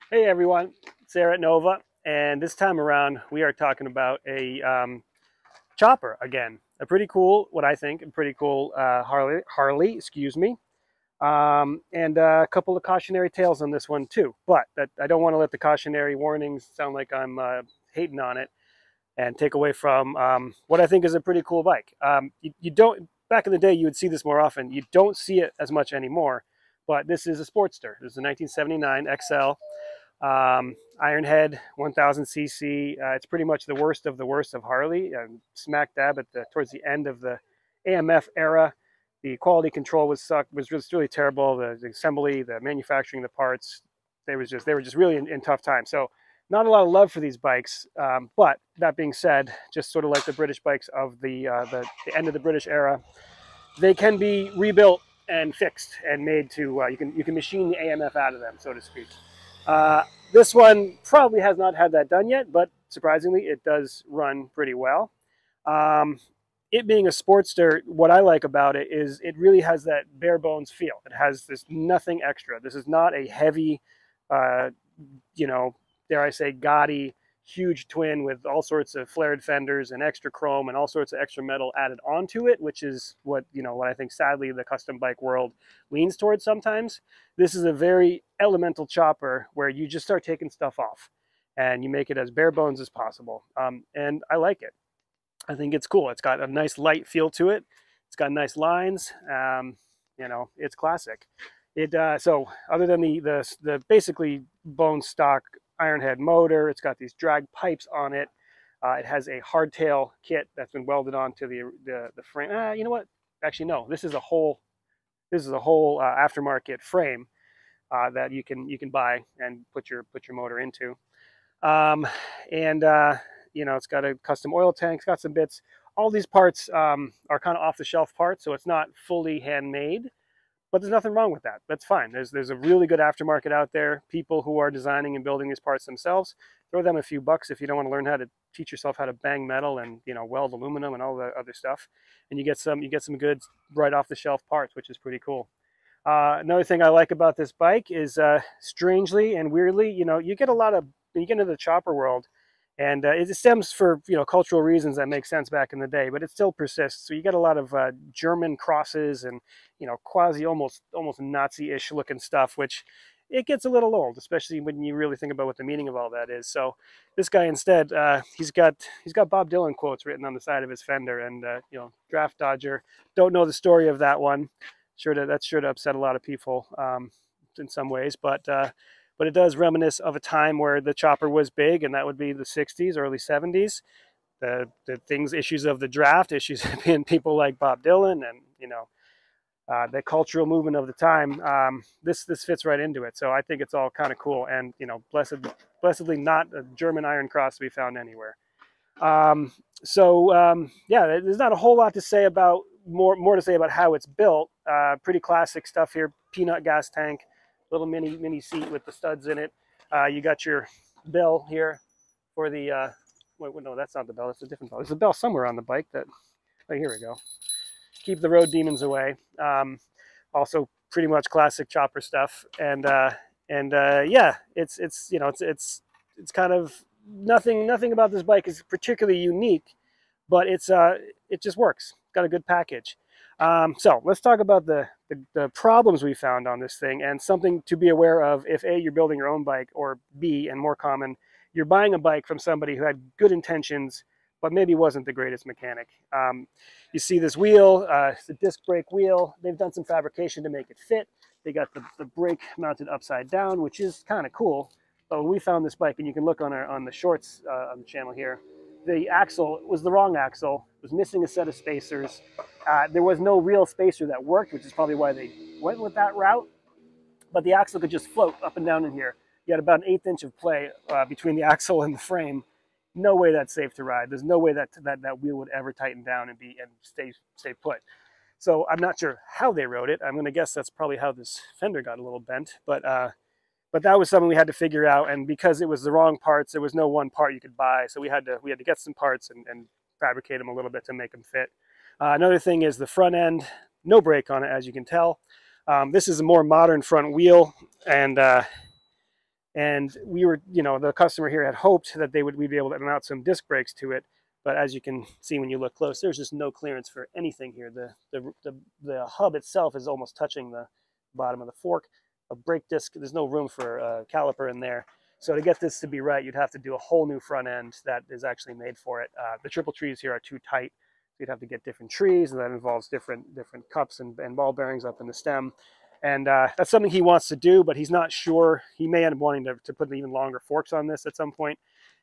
Hey everyone, Sarah at Nova, and this time around we are talking about a chopper again. A pretty cool, what I think, a pretty cool Harley, excuse me, and a couple of cautionary tales on this one too. But I don't want to let the cautionary warnings sound like I'm hating on it and take away from what I think is a pretty cool bike. You don't back in the day you would see this more often. You don't see it as much anymore, but this is a Sportster. This is a 1979 XL Ironhead 1000cc. It's pretty much the worst of Harley. Smack dab at towards the end of the AMF era. The quality control was just really terrible. The assembly, the manufacturing, the parts, they were just really in tough times. So not a lot of love for these bikes. But that being said, just sort of like the British bikes of the end of the British era, they can be rebuilt and fixed and made to you can machine the AMF out of them, so to speak. Uh, this one probably has not had that done yet, but surprisingly, it does run pretty well. Um, it being a Sportster, what I like about it is it really has that bare bones feel. It has this nothing extra. This is not a heavy, uh, you know, dare I say, gaudy, huge twin with all sorts of flared fenders and extra chrome and all sorts of extra metal added onto it, which is what I think sadly the custom bike world leans towards sometimes. This is a very elemental chopper where you just start taking stuff off and you make it as bare bones as possible. And I like it. I think it's cool. It's got a nice light feel to it. It's got nice lines. It's classic. So other than the basically bone stock Ironhead motor, it's got these drag pipes on it. It has a hardtail kit that's been welded onto the frame. You know what? Actually, no. This is a whole aftermarket frame that you can buy and put your motor into. Um, and it's got a custom oil tank. It's got some bits. All these parts are kind of off the shelf parts, so it's not fully handmade. But there's nothing wrong with that. That's fine. There's a really good aftermarket out there. People who are designing and building these parts themselves, throw them a few bucks if you don't want to learn how to teach yourself how to bang metal and weld aluminum and all the other stuff, and you get some good right off the shelf parts, which is pretty cool. Another thing I like about this bike is, strangely and weirdly, you get a lot of when you get into the chopper world, and it stems for cultural reasons that make sense back in the day, but it still persists. So you get a lot of German crosses and quasi almost Nazi-ish looking stuff, which it gets a little old, especially when you really think about what the meaning of all that is. So this guy instead, he's got Bob Dylan quotes written on the side of his fender, and Draft Dodger. Don't know the story of that one. That's sure to upset a lot of people in some ways, but it does reminisce of a time where the chopper was big, and that would be the 60s, early 70s. The issues of the draft, issues being people like Bob Dylan, and the cultural movement of the time. This fits right into it, so I think it's all kind of cool, and blessedly not a German iron cross to be found anywhere. Yeah, there's not a whole lot to say about more to say about how it's built. Pretty classic stuff here. Peanut gas tank, little mini seat with the studs in it. You got your bell here for the. Wait, no, that's not the bell. It's a different bell. There's a bell somewhere on the bike that. Oh, here we go. Keep the road demons away. Also, pretty much classic chopper stuff, and yeah, it's kind of nothing about this bike is particularly unique, but it just works. Got a good package. So let's talk about the problems we found on this thing and something to be aware of if A, you're building your own bike, or B, and more common, you're buying a bike from somebody who had good intentions but maybe wasn't the greatest mechanic. You see this wheel, it's a disc brake wheel. They've done some fabrication to make it fit. They got the brake mounted upside down, which is kind of cool. But when we found this bike, and you can look on the shorts on the channel here, the axle was the wrong axle. It was missing a set of spacers. There was no real spacer that worked, which is probably why they went with that route. But the axle could just float up and down in here. You had about an 1/8 inch of play between the axle and the frame. No way that's safe to ride. There's no way that wheel would ever tighten down and stay put. So I'm not sure how they wrote it. I'm going to guess that's probably how this fender got a little bent. But that was something we had to figure out. And because it was the wrong parts, there was no one part you could buy. So we had to get some parts and fabricate them a little bit to make them fit. Another thing is the front end, no brake on it, as you can tell. This is a more modern front wheel, and And we were, you know, the customer here had hoped that we'd be able to mount some disc brakes to it. But as you can see when you look close, there's just no clearance for anything here. The hub itself is almost touching the bottom of the fork. A brake disc, there's no room for a caliper in there. So to get this to be right, you'd have to do a whole new front end that is actually made for it. The triple trees here are too tight. So you'd have to get different trees, and that involves different cups and ball bearings up in the stem. And that's something he wants to do, but he's not sure. He may end up wanting to put even longer forks on this at some point.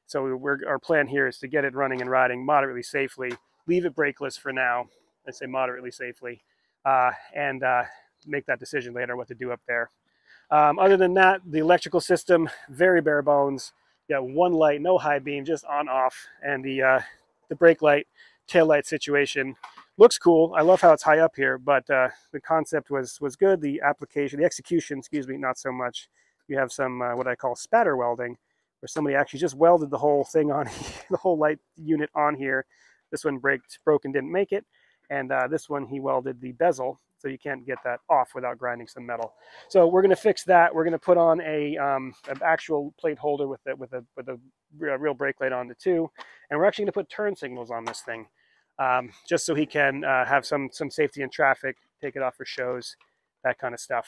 So our plan here is to get it running and riding moderately safely, leave it brakeless for now, I say moderately safely, and make that decision later what to do up there. Other than that, the electrical system, very bare bones. You got one light, no high beam, just on off, and the brake light, tail light situation looks cool. I love how it's high up here, but the concept was good. The application, the execution, excuse me, not so much. You have some what I call spatter welding, where somebody actually just welded the whole thing on, the whole light unit on here. This one broke and didn't make it, and this one he welded the bezel, so you can't get that off without grinding some metal. So we're going to fix that. We're going to put on an actual plate holder with a real brake light on the two, and we're actually going to put turn signals on this thing, just so he can have some safety in traffic, take it off for shows, that kind of stuff.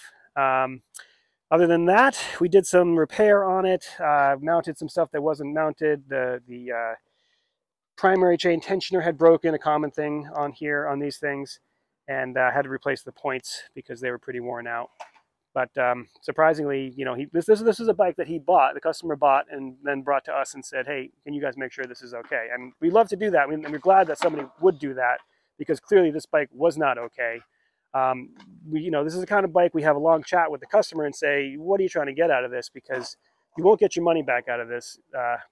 Other than that, we did some repair on it, mounted some stuff that wasn't mounted. The primary chain tensioner had broken, a common thing on here on these things, and had to replace the points because they were pretty worn out. But surprisingly, you know, this is a bike that he bought, the customer bought, and then brought to us and said, hey, can you guys make sure this is okay? And we love to do that. And we're glad that somebody would do that, because clearly this bike was not okay. You know, this is the kind of bike we have a long chat with the customer and say, what are you trying to get out of this? Because you won't get your money back out of this,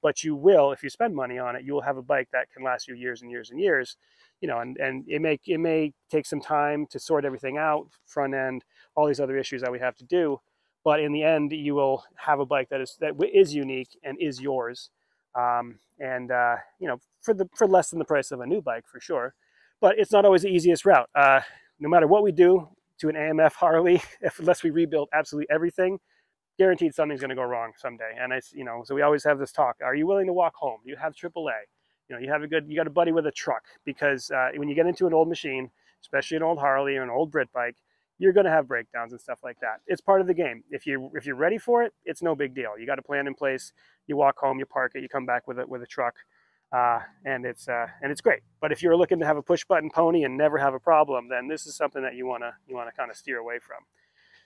but you will, if you spend money on it, you will have a bike that can last you years and years and years. You know, and it may take some time to sort everything out, front end, all these other issues that we have to do, but in the end, you will have a bike that is unique and is yours, you know, for less than the price of a new bike, for sure. But it's not always the easiest route. No matter what we do to an AMF Harley, unless we rebuild absolutely everything, guaranteed something's going to go wrong someday. And you know, so we always have this talk: are you willing to walk home? Do you have AAA? You know, you got a buddy with a truck, because when you get into an old machine, especially an old Harley or an old Brit bike, you're going to have breakdowns and stuff like that. It's part of the game. If you're ready for it, it's no big deal. You got a plan in place. You walk home, you park it, you come back with a truck, and it's great. But if you're looking to have a push button pony and never have a problem, then this is something that you want to kind of steer away from.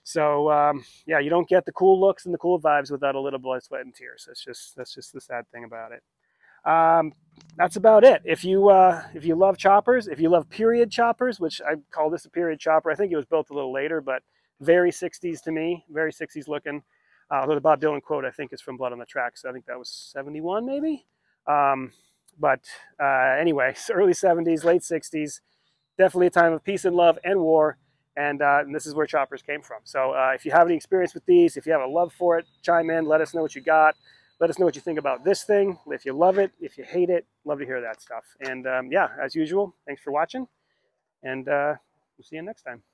So yeah, you don't get the cool looks and the cool vibes without a little blood, sweat, and tears. That's just the sad thing about it. That's about it. If you love choppers, if you love period choppers, which I call this a period chopper, I think it was built a little later, but very 60s to me, very 60s looking. Although the Bob Dylan quote, I think, is from Blood on the Tracks. So I think that was 71 maybe. Anyway, early 70s, late 60s, definitely a time of peace and love and war. And this is where choppers came from. So if you have any experience with these, if you have a love for it, chime in, let us know what you got. Let us know what you think about this thing. If you love it, if you hate it, love to hear that stuff. And yeah, as usual, thanks for watching. And we'll see you next time.